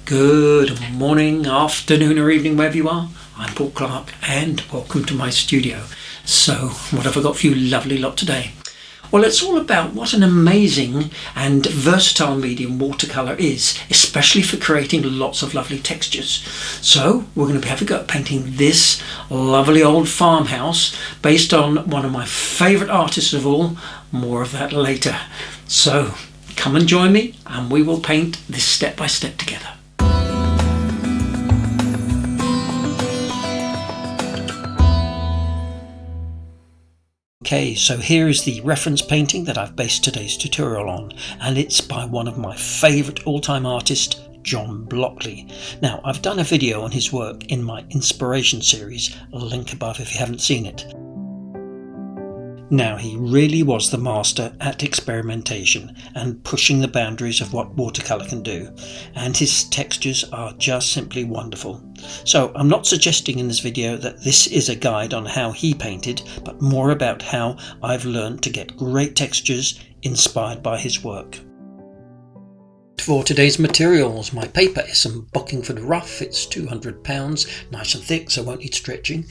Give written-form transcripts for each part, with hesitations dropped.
Good morning, afternoon or evening wherever you are. I'm Paul Clark and welcome to my studio. So what have I got for you lovely lot today? Well, it's all about what an amazing and versatile medium watercolour is, especially for creating lots of lovely textures. So we're going to have a go at painting this lovely old farmhouse based on one of my favourite artists of all. More of that later. So come and join me and we will paint this step by step together. Okay, so here is the reference painting that I've based today's tutorial on, and it's by one of my favourite all-time artists, John Blockley. Now, I've done a video on his work in my inspiration series, link above if you haven't seen it. Now, he really was the master at experimentation and pushing the boundaries of what watercolour can do, and his textures are just simply wonderful. So I'm not suggesting in this video that this is a guide on how he painted, but more about how I've learned to get great textures inspired by his work. For today's materials, my paper is some Bockingford Rough. It's £200, nice and thick, so won't need stretching.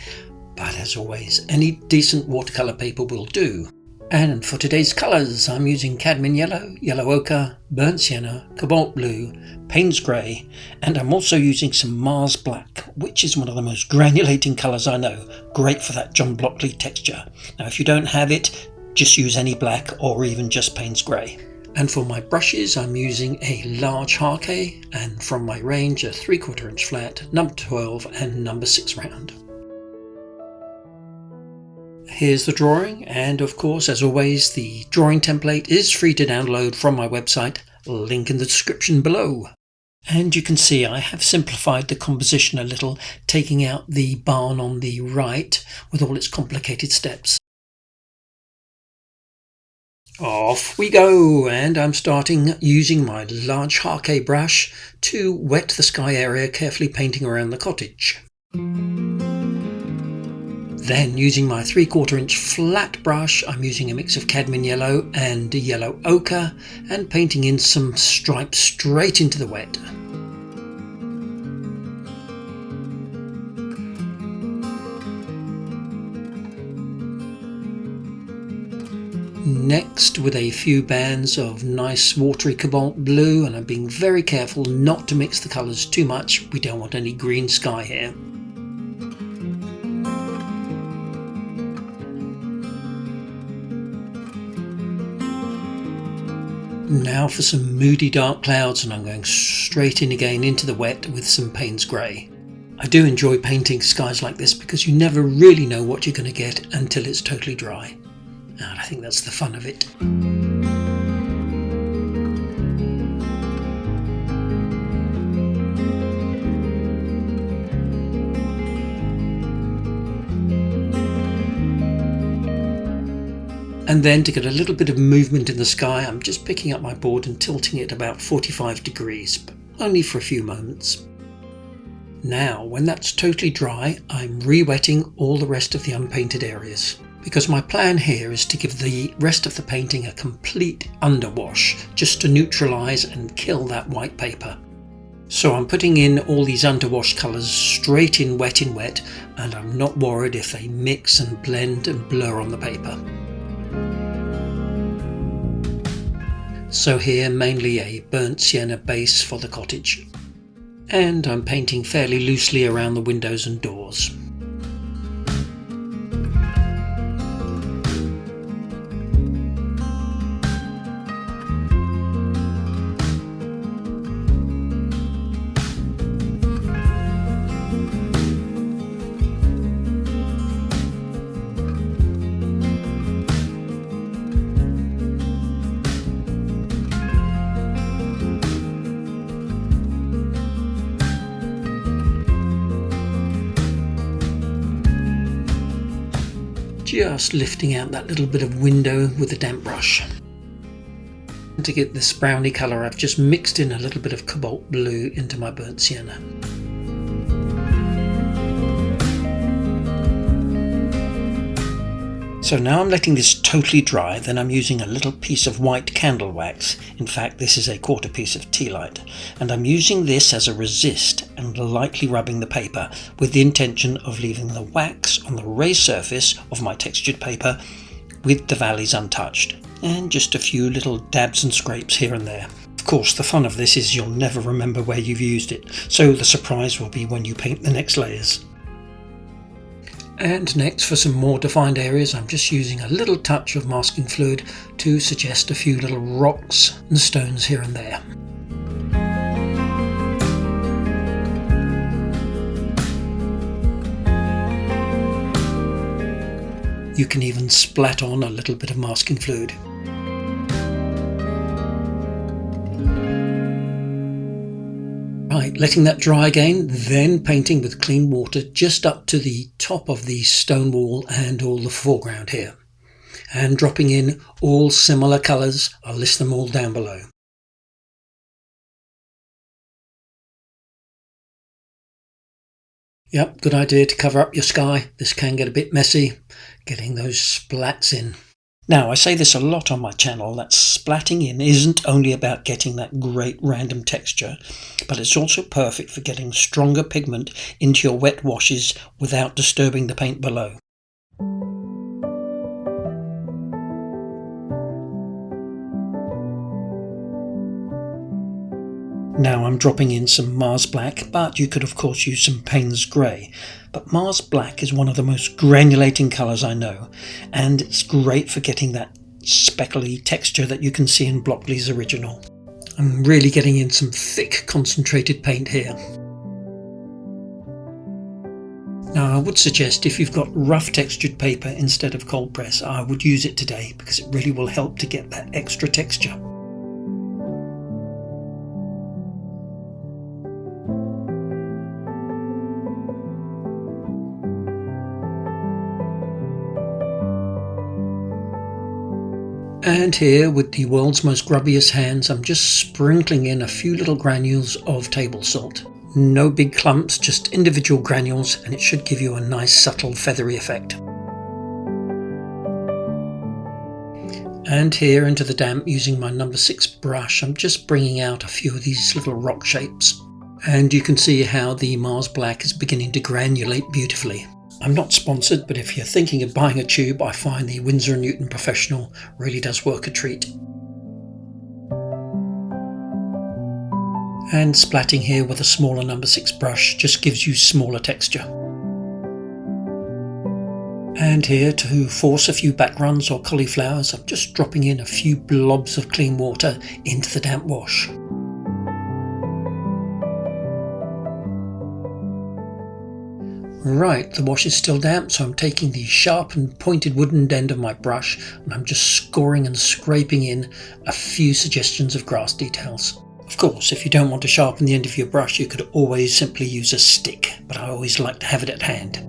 But as always, any decent watercolour paper will do. And for today's colours, I'm using cadmium yellow, yellow ochre, burnt sienna, cobalt blue, Payne's grey, and I'm also using some Mars black, which is one of the most granulating colours I know, great for that John Blockley texture. Now if you don't have it, just use any black or even just Payne's grey. And for my brushes, I'm using a large Harkey, and from my range a 3/4 inch flat, number 12 and number 6 round. Here's the drawing, and of course, as always, the drawing template is free to download from my website, link in the description below. And you can see I have simplified the composition a little, taking out the barn on the right with all its complicated steps. Off we go, and I'm starting using my large Harkey brush to wet the sky area, carefully painting around the cottage. Then, using my 3/4 inch flat brush, I'm using a mix of cadmium yellow and yellow ochre and painting in some stripes straight into the wet. Next, with a few bands of nice watery cobalt blue, and I'm being very careful not to mix the colours too much. We don't want any green sky here. Now for some moody dark clouds, and I'm going straight in again into the wet with some Payne's grey. I do enjoy painting skies like this because you never really know what you're going to get until it's totally dry. And I think that's the fun of it. And then to get a little bit of movement in the sky, I'm just picking up my board and tilting it about 45 degrees, but only for a few moments. Now, when that's totally dry, I'm re-wetting all the rest of the unpainted areas, because my plan here is to give the rest of the painting a complete underwash, just to neutralise and kill that white paper. So I'm putting in all these underwash colours straight in wet, and I'm not worried if they mix and blend and blur on the paper. So here, mainly a burnt sienna base for the cottage. And I'm painting fairly loosely around the windows and doors. Just lifting out that little bit of window with a damp brush. And to get this browny colour, I've just mixed in a little bit of cobalt blue into my burnt sienna. So now I'm letting this totally dry, then I'm using a little piece of white candle wax. In fact, this is a quarter piece of tea light. And I'm using this as a resist and lightly rubbing the paper with the intention of leaving the wax on the raised surface of my textured paper with the valleys untouched. And just a few little dabs and scrapes here and there. Of course, the fun of this is you'll never remember where you've used it, so the surprise will be when you paint the next layers. And next, for some more defined areas, I'm just using a little touch of masking fluid to suggest a few little rocks and stones here and there. You can even splat on a little bit of masking fluid. Right, letting that dry again, then painting with clean water just up to the top of the stone wall and all the foreground here. And dropping in all similar colours. I'll list them all down below. Yep, good idea to cover up your sky. This can get a bit messy, getting those splats in. Now, I say this a lot on my channel, that splatting in isn't only about getting that great random texture, but it's also perfect for getting stronger pigment into your wet washes without disturbing the paint below. Now I'm dropping in some Mars Black, but you could of course use some Payne's Grey. But Mars Black is one of the most granulating colours I know, and it's great for getting that speckly texture that you can see in Blockley's original. I'm really getting in some thick concentrated paint here. Now I would suggest if you've got rough textured paper instead of cold press, I would use it today because it really will help to get that extra texture. And here, with the world's most grubbiest hands, I'm just sprinkling in a few little granules of table salt. No big clumps, just individual granules, and it should give you a nice subtle feathery effect. And here into the damp, using my number 6 brush, I'm just bringing out a few of these little rock shapes. And you can see how the Mars Black is beginning to granulate beautifully. I'm not sponsored, but if you're thinking of buying a tube, I find the Winsor & Newton Professional really does work a treat. And splatting here with a smaller number 6 brush just gives you smaller texture. And here, to force a few backruns or cauliflowers, I'm just dropping in a few blobs of clean water into the damp wash. Right, the wash is still damp, so I'm taking the sharp and pointed wooden end of my brush and I'm just scoring and scraping in a few suggestions of grass details. Of course, if you don't want to sharpen the end of your brush, you could always simply use a stick, but I always like to have it at hand.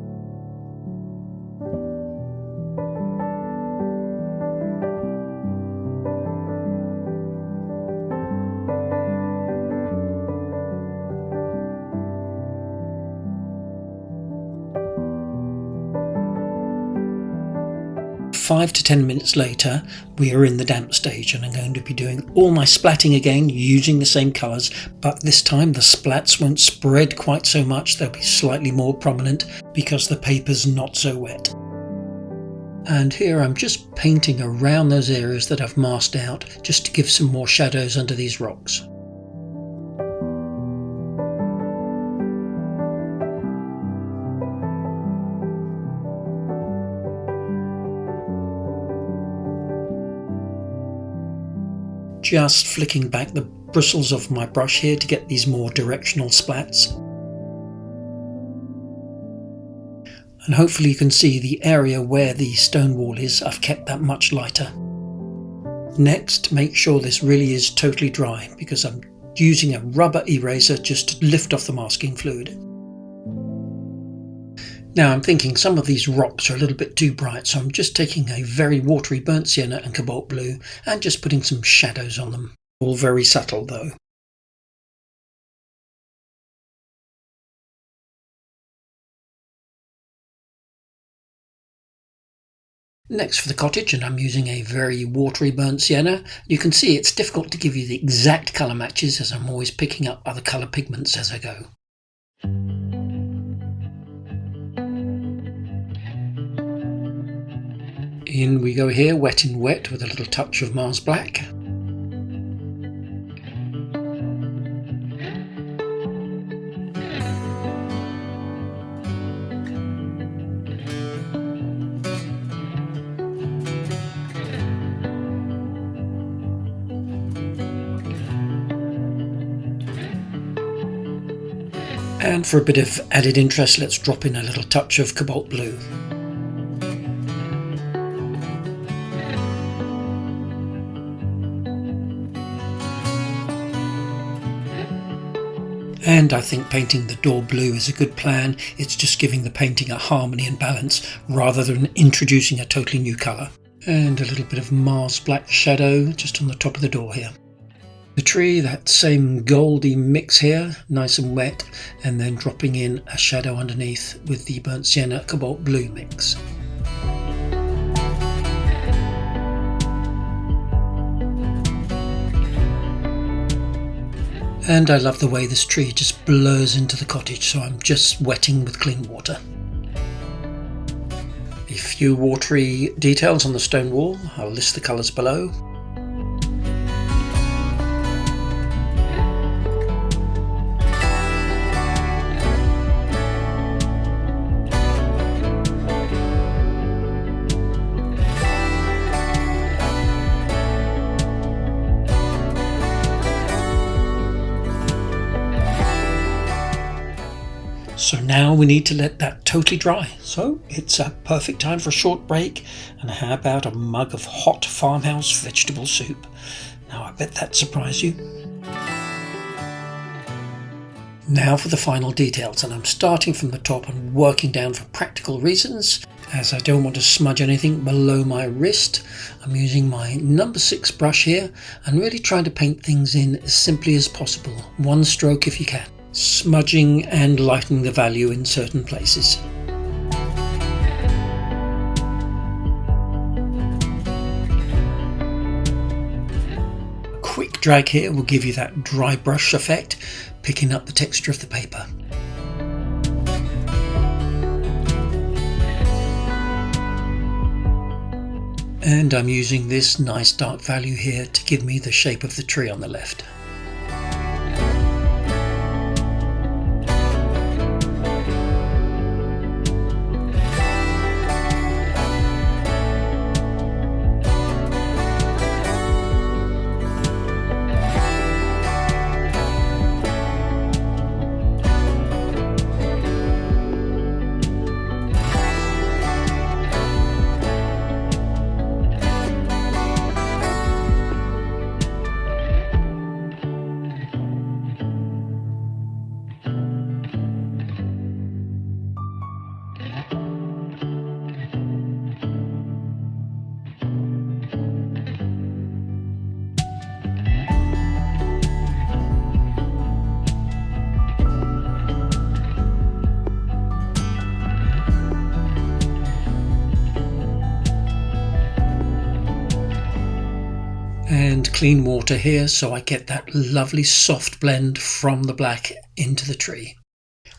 Five to 10 minutes later, we are in the damp stage and I'm going to be doing all my splatting again using the same colours, but this time the splats won't spread quite so much, they'll be slightly more prominent because the paper's not so wet. And here I'm just painting around those areas that I've masked out just to give some more shadows under these rocks. Just flicking back the bristles of my brush here to get these more directional splats. And hopefully you can see the area where the stone wall is, I've kept that much lighter. Next, make sure this really is totally dry because I'm using a rubber eraser just to lift off the masking fluid. Now I'm thinking some of these rocks are a little bit too bright, so I'm just taking a very watery burnt sienna and cobalt blue and just putting some shadows on them. All very subtle though. Next for the cottage, and I'm using a very watery burnt sienna. You can see it's difficult to give you the exact colour matches as I'm always picking up other colour pigments as I go. In we go here, wet in wet with a little touch of Mars Black. And for a bit of added interest, let's drop in a little touch of cobalt blue. And I think painting the door blue is a good plan. It's just giving the painting a harmony and balance rather than introducing a totally new colour. And a little bit of Mars Black shadow just on the top of the door here. The tree, that same goldy mix here, nice and wet, and then dropping in a shadow underneath with the burnt sienna cobalt blue mix. And I love the way this tree just blurs into the cottage, so I'm just wetting with clean water. A few watery details on the stone wall. I'll list the colours below. So now we need to let that totally dry. So it's a perfect time for a short break. And how about a mug of hot farmhouse vegetable soup? Now I bet that surprised you. Now for the final details, and I'm starting from the top and working down for practical reasons. As I don't want to smudge anything below my wrist, I'm using my number 6 brush here and really trying to paint things in as simply as possible. One stroke if you can. Smudging and lightening the value in certain places. A quick drag here will give you that dry brush effect, picking up the texture of the paper. And I'm using this nice dark value here to give me the shape of the tree on the left. And clean water here so I get that lovely soft blend from the black into the tree.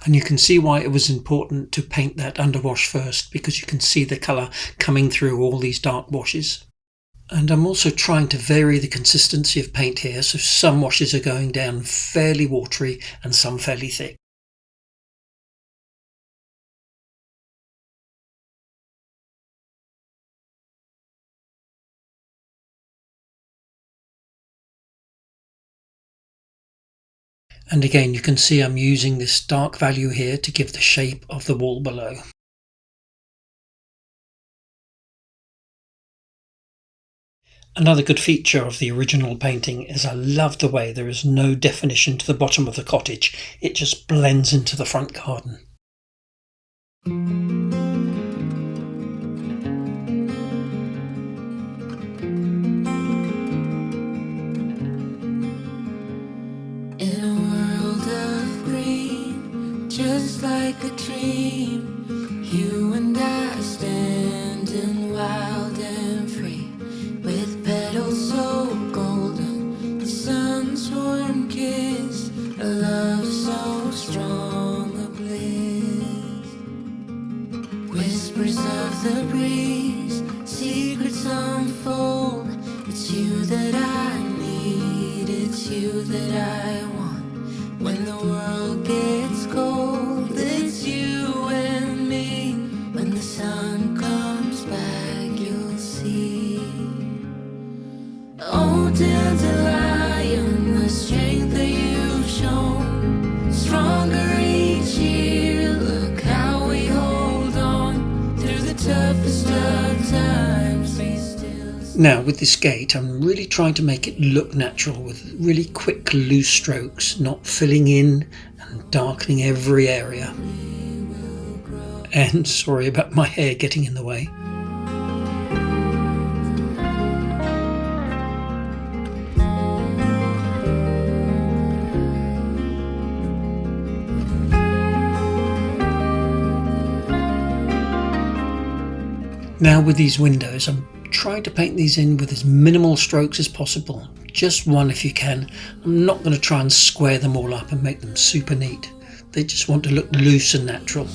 And you can see why it was important to paint that underwash first, because you can see the colour coming through all these dark washes. And I'm also trying to vary the consistency of paint here, so some washes are going down fairly watery and some fairly thick. And again, you can see I'm using this dark value here to give the shape of the wall below. Another good feature of the original painting is I love the way there is no definition to the bottom of the cottage. It just blends into the front garden. Just like a dream, you and I standing wild Now with this gate, I'm really trying to make it look natural with really quick loose strokes, not filling in and darkening every area. And sorry about my hair getting in the way. Now with these windows, I'm trying to paint these in with as minimal strokes as possible. Just one if you can. I'm not going to try and square them all up and make them super neat. They just want to look loose and natural.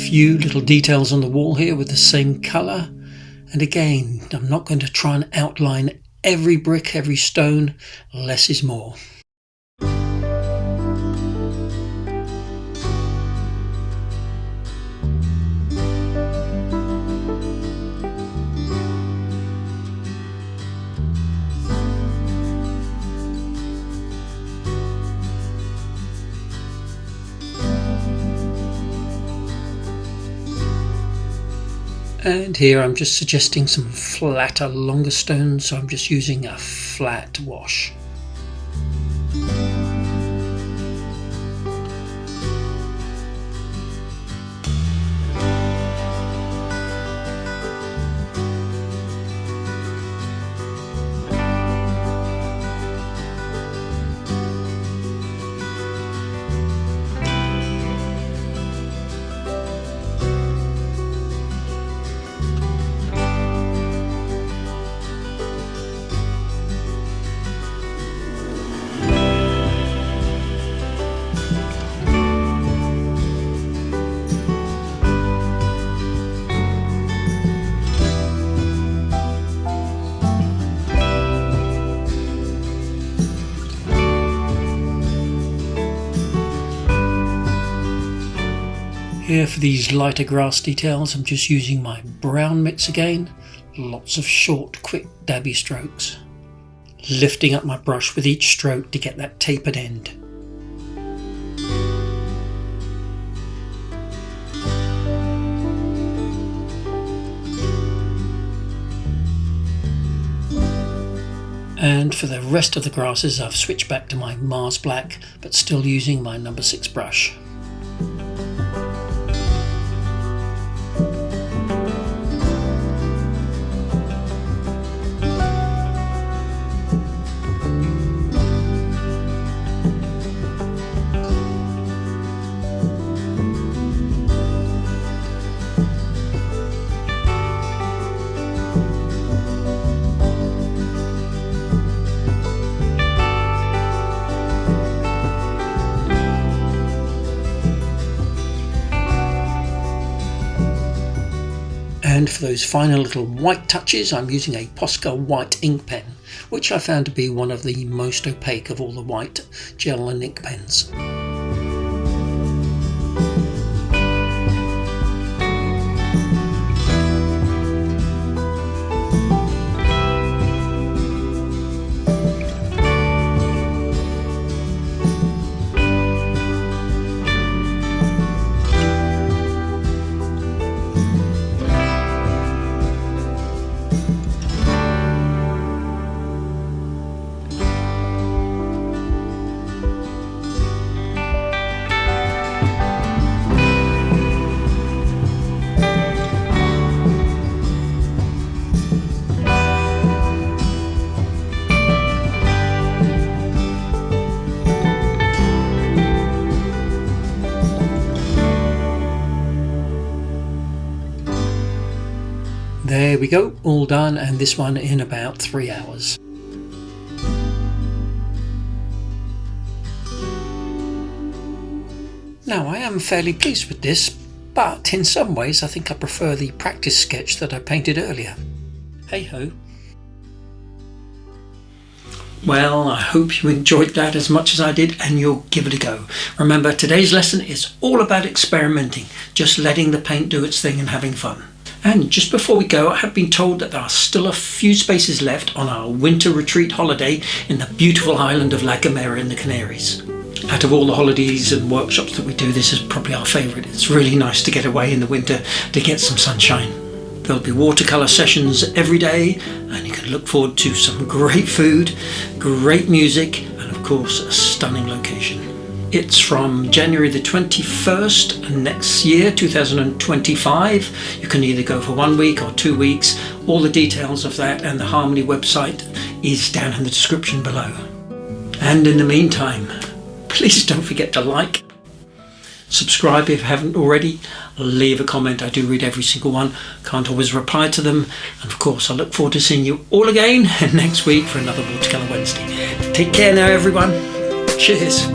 Few little details on the wall here with the same colour, and again I'm not going to try and outline every brick, every stone. Less is more. And here I'm just suggesting some flatter, longer stones, so I'm just using a flat wash. Here for these lighter grass details, I'm just using my brown mix again. Lots of short, quick dabby strokes. Lifting up my brush with each stroke to get that tapered end. And for the rest of the grasses, I've switched back to my Mars Black, but still using my number 6 brush. And for those final little white touches, I'm using a Posca white ink pen, which I found to be one of the most opaque of all the white gel and ink pens. There we go, all done, and this one in about 3 hours. Now, I am fairly pleased with this, but in some ways I think I prefer the practice sketch that I painted earlier. Hey ho. Well, I hope you enjoyed that as much as I did, and you'll give it a go. Remember, today's lesson is all about experimenting, just letting the paint do its thing and having fun. And just before we go, I have been told that there are still a few spaces left on our winter retreat holiday in the beautiful island of La Gomera in the Canaries. Out of all the holidays and workshops that we do, this is probably our favourite. It's really nice to get away in the winter to get some sunshine. There'll be watercolour sessions every day, and you can look forward to some great food, great music, and of course a stunning location. It's from January the 21st next year, 2025. You can either go for 1 week or 2 weeks. All the details of that and the Harmony website is down in the description below. And in the meantime, please don't forget to like, subscribe if you haven't already, leave a comment. I do read every single one, can't always reply to them, and of course I look forward to seeing you all again next week for another Watercolour Wednesday. Take care now everyone, cheers.